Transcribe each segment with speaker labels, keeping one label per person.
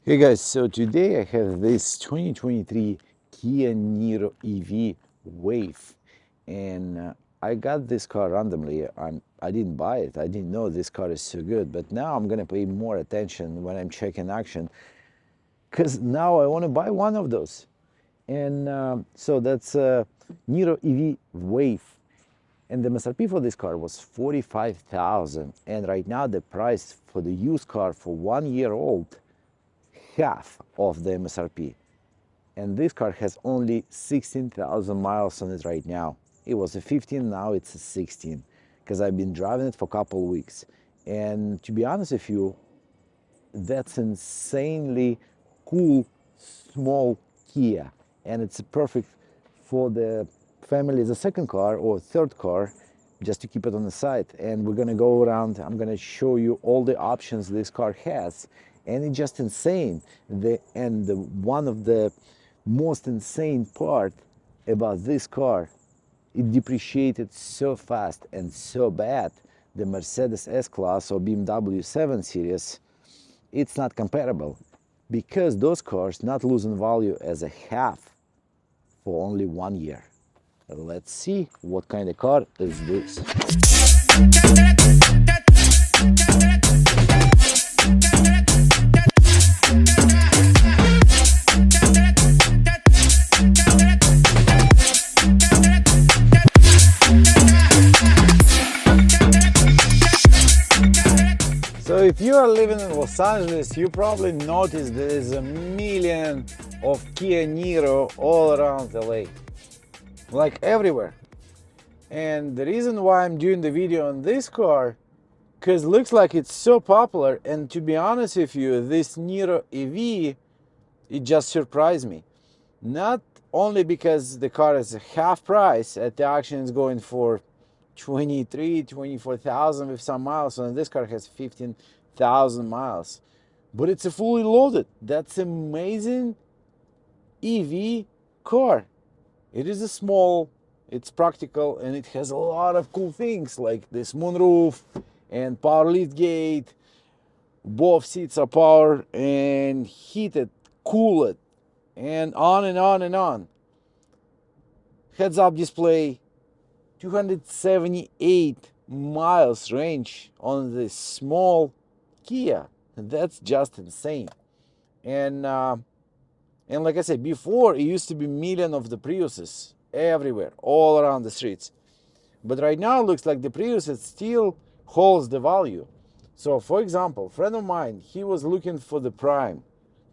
Speaker 1: Hey guys, so today I have this 2023 Kia Niro EV Wave, and I got this car randomly. I didn't buy it. I didn't know this car is so good, but now I'm gonna pay more attention when I'm checking action, because now I want to buy one of those. And so that's Niro EV Wave, and the MSRP for this car was 45,000, and right now the price for the used car for 1 year old half of the MSRP. And this car has only 16,000 miles on it right now. It was a 15, now it's a 16, because I've been driving it for a couple of weeks. And to be honest with you, that's insanely cool, small Kia. And it's perfect for the family as a second car or third car, just to keep it on the side. And we're gonna go around, I'm gonna show you all the options this car has. And it's just insane. One of the most insane part about this car, it depreciated so fast and so bad. The Mercedes S-Class or BMW 7 Series, it's not comparable, because those cars not losing value as a half for only 1 year. Let's see what kind of car is this. So if you are living in Los Angeles, you probably noticed there is a million of Kia Niro all around LA, like everywhere. And the reason why I'm doing the video on this car, because it looks like it's so popular, and to be honest with you, this Niro EV, it just surprised me. Not only because the car is half price, at the auction is going for 24,000 with some miles, and this car has 15,000 miles, but it's a fully loaded. That's amazing EV car. It is a small, it's practical, and it has a lot of cool things like this moonroof and power lift gate. Both seats are power and heated, cooled, and on and on and on. Heads-up display, 278 miles range on this small Kia. That's just insane. And like I said before, it used to be million of the Priuses everywhere, all around the streets. But right now it looks like the Prius still holds the value. So for example, a friend of mine, he was looking for the Prime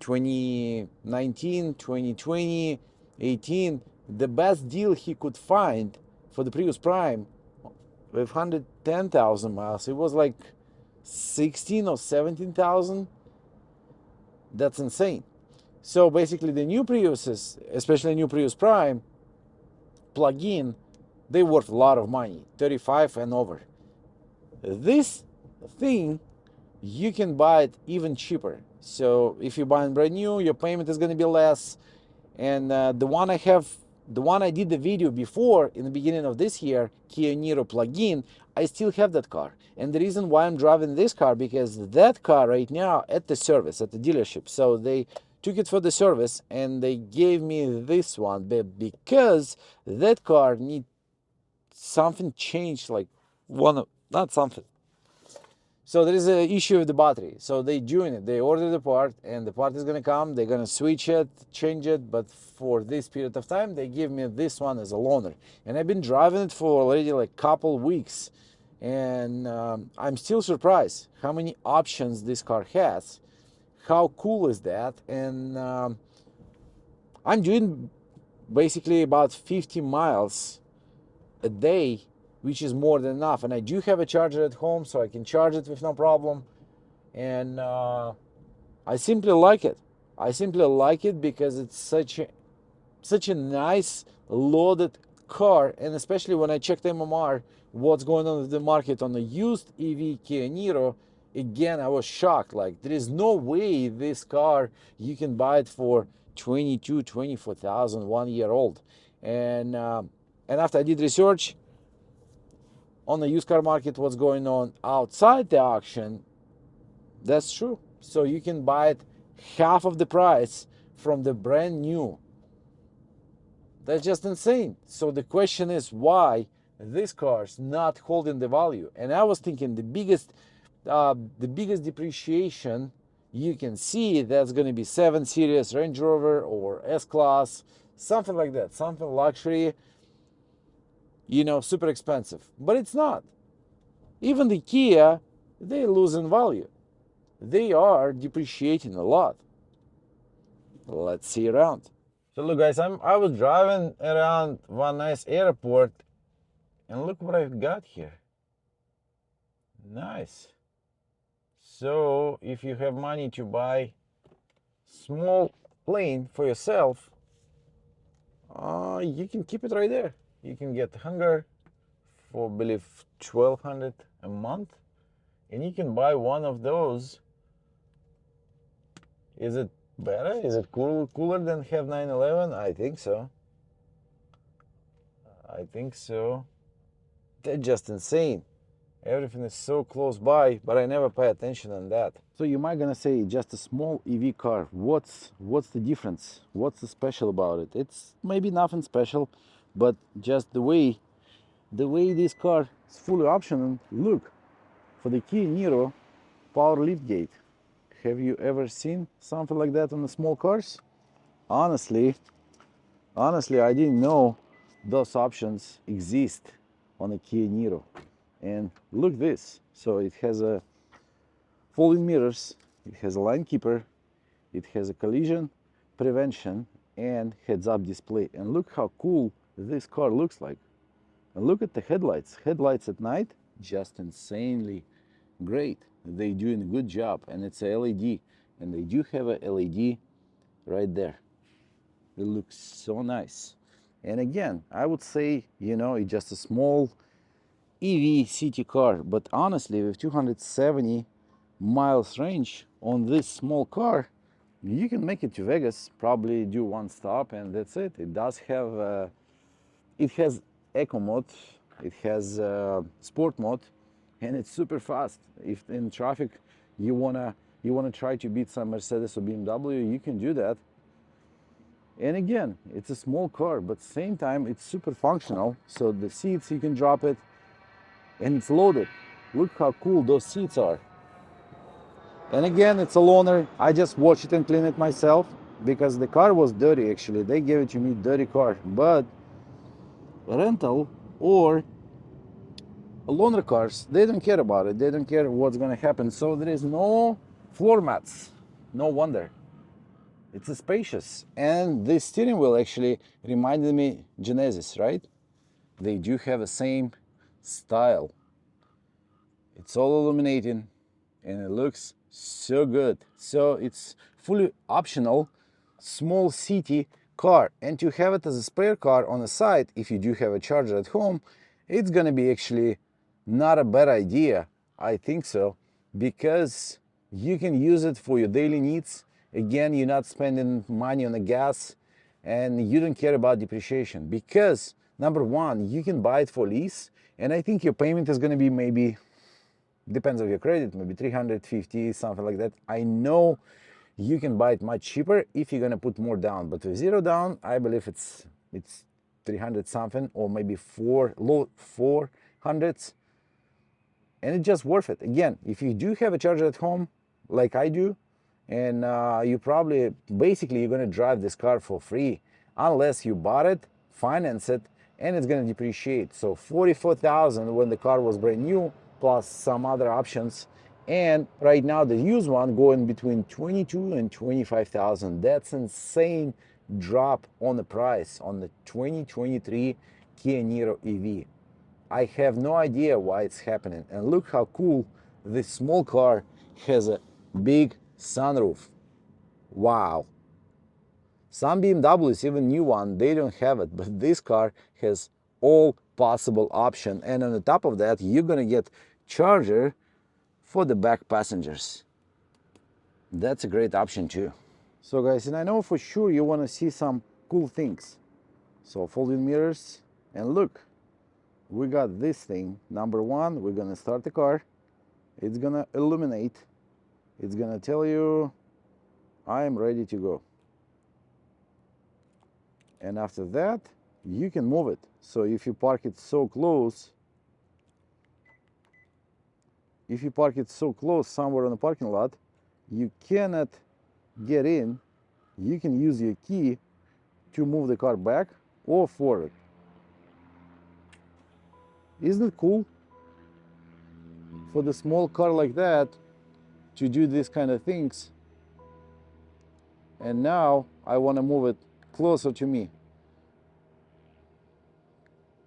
Speaker 1: 2019, 2020, 18. The best deal he could find for the Prius Prime with 110,000 miles, it was like 16 or 17,000. That's insane. So basically the new Priuses, especially new Prius Prime plug-in, they worth a lot of money, 35 and over. This thing, you can buy it even cheaper. So if you're buying brand new, your payment is going to be less. And the one I did the video before in the beginning of this year, Kia Niro plug-in, I still have that car. And the reason why I'm driving this car, because that car right now at the service, at the dealership, so they took it for the service and they gave me this one, but because that car need something changed, like not something. So there is an issue with the battery. So they doing it. They order the part, and the part is gonna come. They're gonna switch it, change it. But for this period of time, they give me this one as a loaner. And I've been driving it for already like a couple weeks, and I'm still surprised how many options this car has. How cool is that? And I'm doing basically about 50 miles a day, which is more than enough. And I do have a charger at home, so I can charge it with no problem. And I simply like it. I simply like it because it's such a nice loaded car. And especially when I checked MMR, what's going on with the market on the used EV Kia Niro, again, I was shocked. Like, there is no way this car, you can buy it for 22, 24,000, 1 year old. And after I did research on the used car market, what's going on outside the auction, that's true. So you can buy it half of the price from the brand new. That's just insane. So the question is why this car's not holding the value. And I was thinking the biggest depreciation you can see, that's going to be 7 Series Range Rover or S-Class, something like that, something luxury, super expensive. But it's not. Even the Kia, they lose in value. They are depreciating a lot. Let's see around. So look guys, I was driving around one nice airport and look what I've got here. Nice. So if you have money to buy small plane for yourself, you can keep it right there. You can get Hunger for, I believe, 1,200 a month, and you can buy one of those. Is it better? Is it cooler than have 911? I think so. I think so. That's just insane. Everything is so close by, but I never pay attention on that. So you might gonna say just a small EV car. What's the difference? What's the special about it? It's maybe nothing special, but just the way this car is fully optional. Look, for the Kia Niro power liftgate. Have you ever seen something like that on the small cars? Honestly, I didn't know those options exist on a Kia Niro. And look this, so it has a folding mirrors, it has a line keeper, it has a collision prevention and heads-up display. And look how cool this car looks like. And look at the headlights. Headlights at night, just insanely great. They're doing a good job, and it's a LED, and they do have a LED right there. It looks so nice. And again, I would say, it's just a small EV city car, but honestly, with 270 miles range on this small car, you can make it to Vegas, probably do one stop, and that's it. It does have, it has eco mode, it has sport mode, and it's super fast. If in traffic you wanna try to beat some Mercedes or BMW, you can do that. And again, it's a small car, but at the same time it's super functional. So the seats, you can drop it, and it's loaded. Look how cool those seats are. And again, it's a loaner. I just washed it and cleaned it myself because the car was dirty. Actually, they gave it to me dirty car. But rental or loaner cars, they don't care about it. They don't care what's gonna happen. So there is no floor mats. No wonder. It's a spacious. And the steering wheel actually reminded me Genesis, right? They do have the same style. It's all illuminating and it looks so good. So it's fully optional small city car, and to have it as a spare car on the side, if you do have a charger at home, it's gonna be actually not a bad idea. I think so, because you can use it for your daily needs. Again, you're not spending money on the gas, and you don't care about depreciation, because number one, you can buy it for lease, and I think your payment is going to be, maybe depends on your credit, maybe 350, something like that. I know you can buy it much cheaper if you're going to put more down, but with zero down, I believe it's 300 something, or maybe low 400s, and it's just worth it. Again, if you do have a charger at home like I do, and you probably, basically, you're going to drive this car for free unless you bought it, finance it, and it's going to depreciate. So 44,000 when the car was brand new, plus some other options, and right now the used one going between 22 and 25,000. That's insane drop on the price on the 2023 Kia Niro EV. I have no idea why it's happening. And look how cool this small car has a big sunroof. Wow. Some BMWs, even new one, they don't have it, but this car has all possible options. And on the top of that, you're gonna get charger for the back passengers. That's a great option too. So guys, and I know for sure you wanna see some cool things. So folding mirrors, and look, we got this thing. Number one, we're gonna start the car. It's gonna illuminate. It's gonna tell you I'm ready to go. And after that, you can move it. So if you park it so close, somewhere in the parking lot, you cannot get in, you can use your key to move the car back or forward. Isn't it cool for the small car like that to do these kind of things? And now I want to move it closer to me.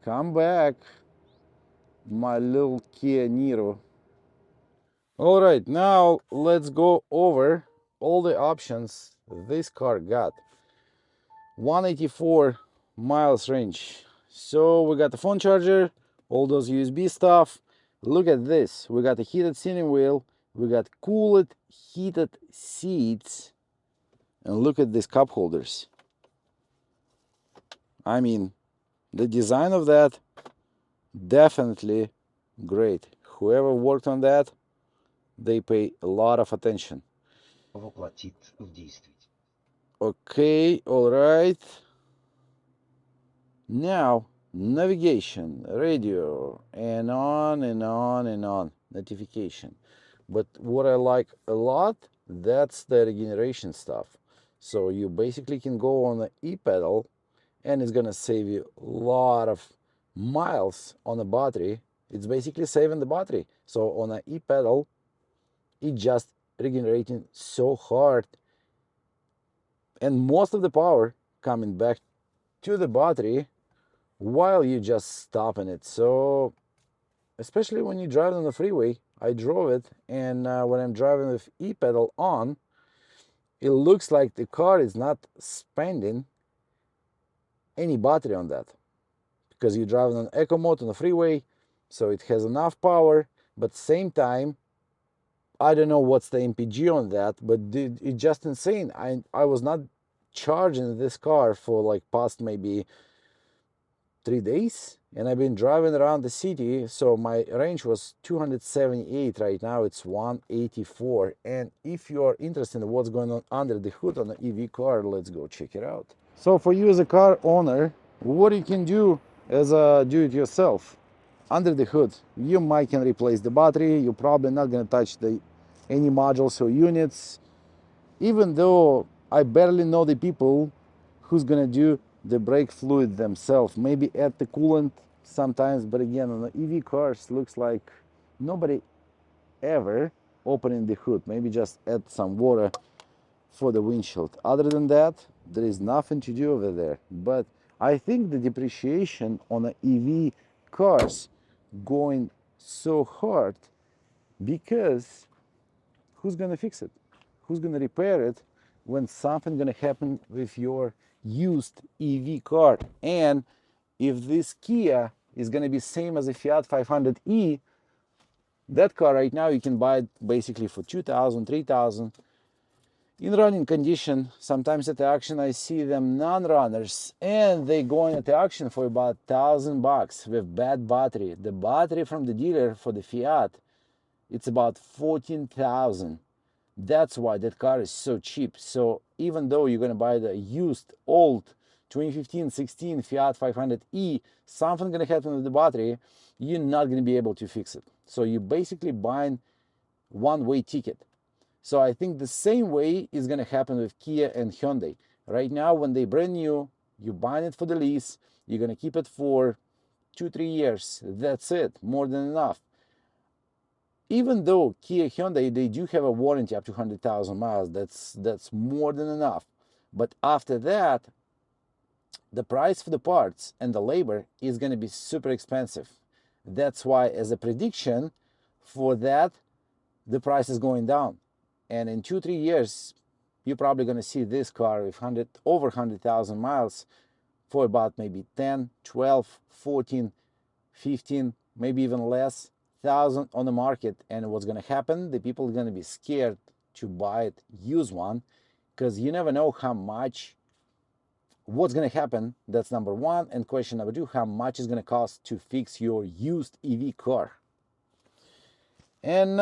Speaker 1: Come back, my little Kia Niro. All right, now let's go over all the options this car got. 184 miles range. So we got the phone charger, all those USB stuff. Look at this. We got a heated steering wheel. We got cooled heated seats. And look at these cup holders. I mean, the design of that, definitely great. Whoever worked on that, they pay a lot of attention. Okay, all right. Now, navigation, radio, and on and on and on, notification. But what I like a lot, that's the regeneration stuff. So you basically can go on the e-pedal and it's gonna save you a lot of miles on the battery. It's basically saving the battery. So on an e-pedal, it just regenerating so hard, and most of the power coming back to the battery while you just stopping it. So especially when you drive on the freeway, I drove it, and when I'm driving with e-pedal on, it looks like the car is not spending any battery on that, because you're driving on eco mode on the freeway, so it has enough power, but same time, I don't know what's the MPG on that, but it's just insane. I was not charging this car for like past maybe 3 days, and I've been driving around the city, so my range was 278. Right now it's 184. And if you are interested in what's going on under the hood on an EV car, let's go check it out. So for you as a car owner, what you can do as a do-it-yourself, under the hood, you might can replace the battery. You're probably not going to touch any modules or units, even though I barely know the people who's gonna do the brake fluid themselves. Maybe add the coolant sometimes, but again, on the EV cars, looks like nobody ever opening the hood. Maybe just add some water for the windshield. Other than that, there is nothing to do over there. But I think the depreciation on the EV cars going so hard because who's gonna fix it? Who's gonna repair it when something gonna happen with your used EV car? And if this Kia is gonna be same as a Fiat 500e, that car right now you can buy it basically for 2,000, 3,000 in running condition. Sometimes at the auction I see them non-runners, and they going at the auction for about $1,000 with bad battery. The battery from the dealer for the Fiat, it's about 14,000. That's why that car is so cheap. So even though you're going to buy the used old 2015-16 Fiat 500e, something going to happen with the battery, you're not going to be able to fix it. So you're basically buying one-way ticket. So I think the same way is going to happen with Kia and Hyundai. Right now, when they brand new, you're buying it for the lease, you're going to keep it for 2-3 years. That's it, more than enough. Even though Kia, Hyundai, they do have a warranty up to 100,000 miles, that's more than enough. But after that, the price for the parts and the labor is going to be super expensive. That's why, as a prediction for that, the price is going down. And in 2-3 years, you're probably going to see this car with over 100,000 miles for about maybe 10, 12, 14, 15, maybe even less thousand on the market. And what's going to happen, the people are going to be scared to buy it, use one, because you never know how much, what's going to happen. That's number one. And question number two, how much is going to cost to fix your used EV car. And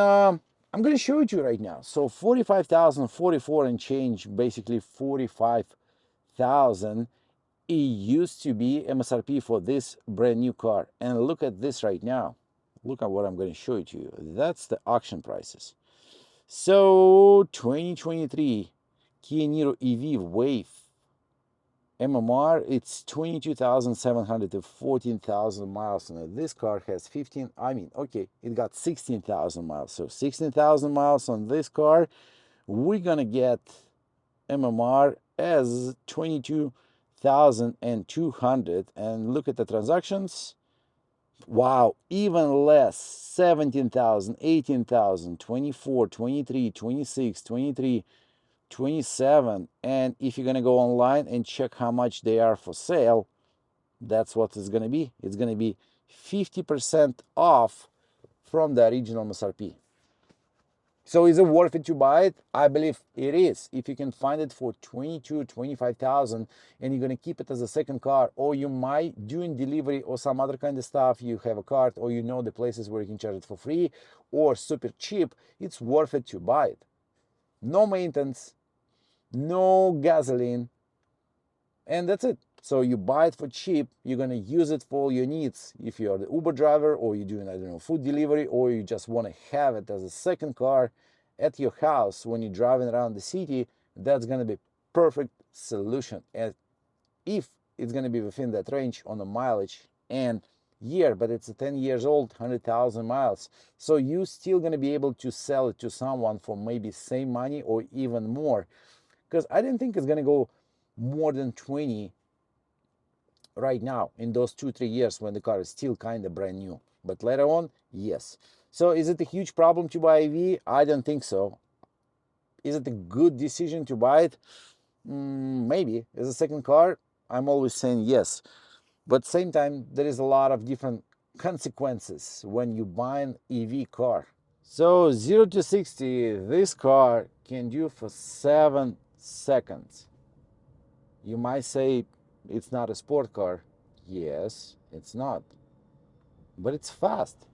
Speaker 1: I'm going to show it to you right now. So 45,000, 44 and change, basically 45,000. It used to be MSRP for this brand new car. And look at this right now. Look at what I'm going to show it to you. That's the auction prices. So 2023 Kia Niro EV Wave MMR, it's 22,700 to 14,000 miles. Now this car has 15, okay, it got 16,000 miles. So 16,000 miles on this car. We're gonna get MMR as 22,200. And look at the transactions. Wow, even less. 17,000, 18,000, 24, 23, 26, 23, 27. And if you're going to go online and check how much they are for sale, that's what it's going to be. It's going to be 50% off from the original MSRP. So is it worth it to buy it? I believe it is. If you can find it for 22, 25,000 and you're going to keep it as a second car, or you might doing delivery or some other kind of stuff, you have a cart, or you know the places where you can charge it for free or super cheap, it's worth it to buy it. No maintenance, no gasoline, and that's it. So you buy it for cheap, you're gonna use it for all your needs. If you're the Uber driver, or you're doing, I don't know, food delivery, or you just want to have it as a second car at your house when you're driving around the city, that's gonna be perfect solution. And if it's gonna be within that range on the mileage and year, but it's a 10 years old, 100,000 miles, so you still gonna be able to sell it to someone for maybe same money or even more, because I didn't think it's gonna go more than 20 right now in those 2-3 years when the car is still kind of brand new. But later on, yes. So is it a huge problem to buy EV? I don't think so. Is it a good decision to buy it? Maybe. As a second car, I'm always saying yes. But same time, there is a lot of different consequences when you buy an EV car. So 0 to 60, this car can do for 7 seconds. You might say it's not a sport car. Yes, it's not. But it's fast.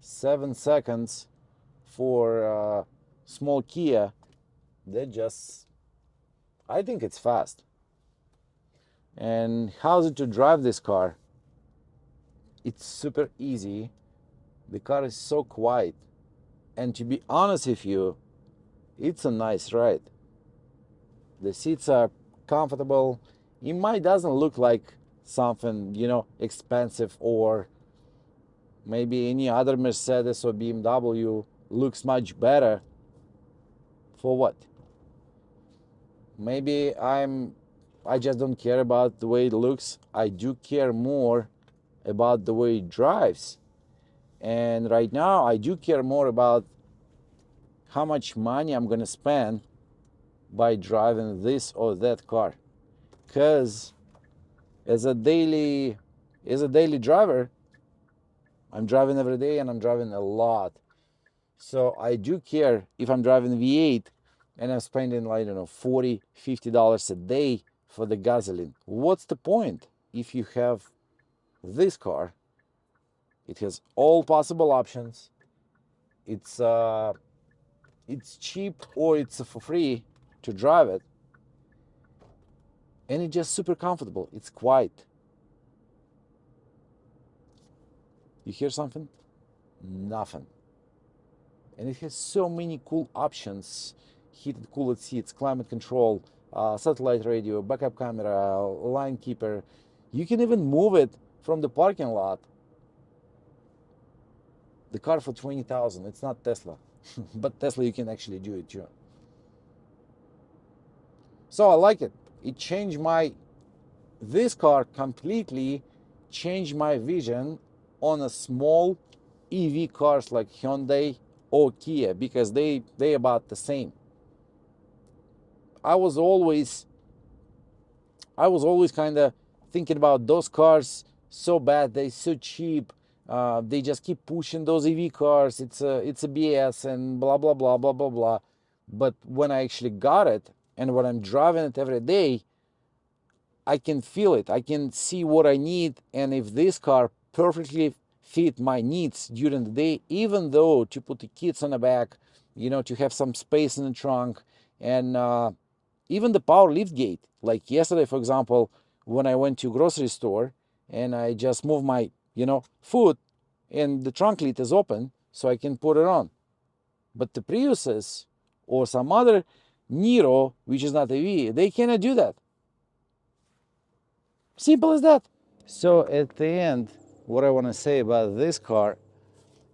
Speaker 1: 7 seconds for small Kia, I think it's fast. And how's it to drive this car? It's super easy. The car is so quiet. And to be honest with you, it's a nice ride. The seats are comfortable. It might doesn't look like something, expensive, or maybe any other Mercedes or BMW looks much better. For what? Maybe I just don't care about the way it looks. I do care more about the way it drives. And right now I do care more about how much money I'm gonna spend by driving this or that car. Because as a daily driver, I'm driving every day and I'm driving a lot. So I do care if I'm driving V8 and I'm spending, I don't know, $40, $50 a day for the gasoline. What's the point if you have this car? It has all possible options. It's cheap or it's for free to drive it. And it's just super comfortable. It's quiet. You hear something? Nothing. And it has so many cool options: heated, cooled seats, climate control, satellite radio, backup camera, line keeper. You can even move it from the parking lot. The car for 20,000. It's not Tesla, but Tesla you can actually do it too. So I like it. It changed this car completely changed my vision on a small EV cars like Hyundai or Kia, because they about the same. I was always kind of thinking about those cars so bad, they so cheap, they just keep pushing those EV cars, it's a BS and blah blah blah blah blah blah. But when I actually got it and when I'm driving it every day, I can feel it. I can see what I need, and if this car perfectly fit my needs during the day, even though to put the kids on the back to have some space in the trunk. And even the power lift gate. Like yesterday, for example, when I went to grocery store and I just moved my, foot, and the trunk lid is open, so I can put it on. But the Priuses or some other Niro, which is not EV, they cannot do that. Simple as that. So at the end, what I want to say about this car,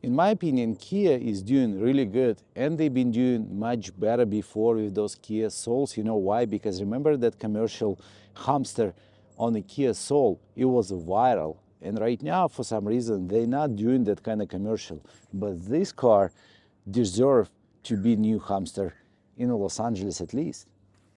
Speaker 1: in my opinion, Kia is doing really good, and they've been doing much better before with those Kia Souls. You know why? Because remember that commercial hamster on the Kia Soul? It was viral, and right now, for some reason, they're not doing that kind of commercial. But this car deserves to be new hamster in Los Angeles at least.